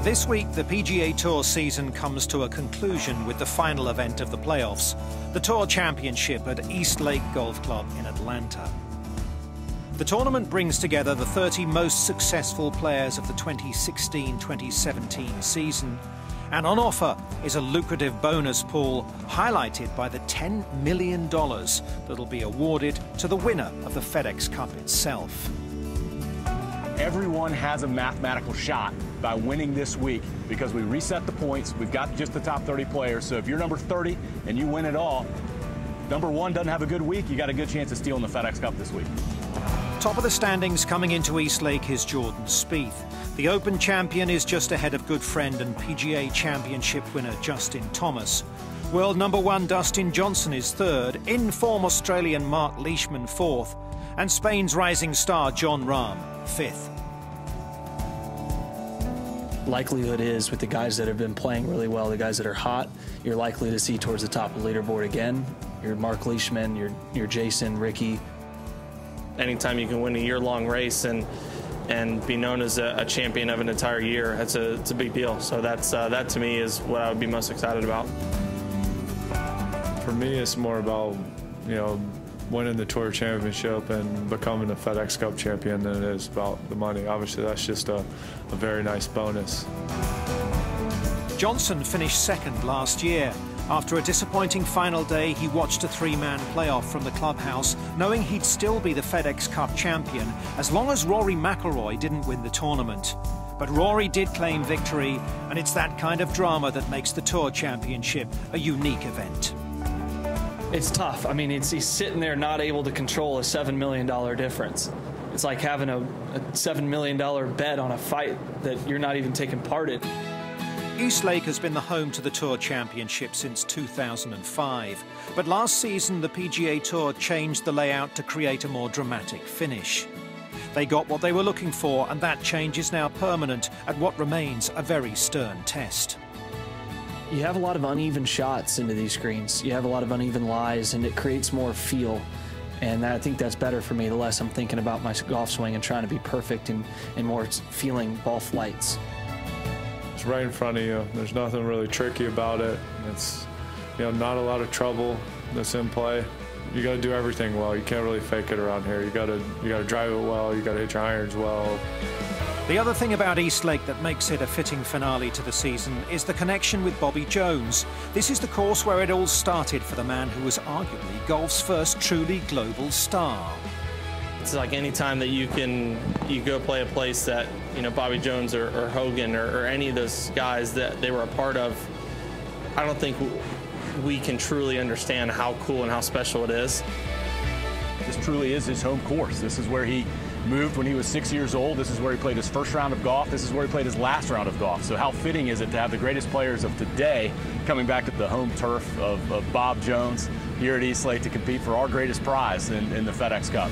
This week, the PGA Tour season comes to a conclusion with the final event of the playoffs, the Tour Championship at East Lake Golf Club in Atlanta. The tournament brings together the 30 most successful players of the 2016-2017 season, and on offer is a lucrative bonus pool highlighted by the $10 million that'll be awarded to the winner of the FedEx Cup itself. Everyone has a mathematical shot by winning this week because we reset the points. We've got just the top 30 players. So if you're number 30 and you win it all, number 1 doesn't have a good week, you got a good chance of stealing the FedEx Cup this week. Top of the standings coming into East Lake is Jordan Spieth. The Open champion is just ahead of good friend and PGA Championship winner Justin Thomas. World number 1 Dustin Johnson is 3rd, in-form Australian Mark Leishman 4th, and Spain's rising star Jon Rahm 5th. Likelihood is with the guys that have been playing really well, the guys that are hot, you're likely to see towards the top of the leaderboard again. Your Mark Leishman, your Jason, Ricky. Anytime you can win a year-long race and be known as a champion of an entire year, it's a big deal. So that to me is what I would be most excited about. For me, it's more about, winning the Tour Championship and becoming a FedEx Cup champion than it is about the money. Obviously, that's just a very nice bonus. Johnson finished 2nd last year. After a disappointing final day, he watched a 3-man playoff from the clubhouse, knowing he'd still be the FedEx Cup champion as long as Rory McIlroy didn't win the tournament. But Rory did claim victory, and it's that kind of drama that makes the Tour Championship a unique event. It's tough. I mean, he's sitting there not able to control a $7 million difference. It's like having a $7 million bet on a fight that you're not even taking part in. East Lake has been the home to the Tour Championship since 2005. But last season, the PGA Tour changed the layout to create a more dramatic finish. They got what they were looking for, and that change is now permanent at what remains a very stern test. You have a lot of uneven shots into these greens. You have a lot of uneven lies, and it creates more feel. And I think that's better for me the less I'm thinking about my golf swing and trying to be perfect and more feeling ball flights. It's right in front of you. There's nothing really tricky about it. It's not a lot of trouble that's in play. You got to do everything well. You can't really fake it around here. You got to drive it well. You got to hit your irons well. The other thing about East Lake that makes it a fitting finale to the season is the connection with Bobby Jones. This is the course where it all started for the man who was arguably golf's first truly global star. It's like any time that you go play a place that Bobby Jones or Hogan or any of those guys that they were a part of, I don't think we can truly understand how cool and how special it is. This truly is his home course. This is where he moved when he was 6 years old. This is where he played his first round of golf. This is where he played his last round of golf. So how fitting is it to have the greatest players of today coming back to the home turf of Bob Jones here at East Lake to compete for our greatest prize in the FedEx Cup.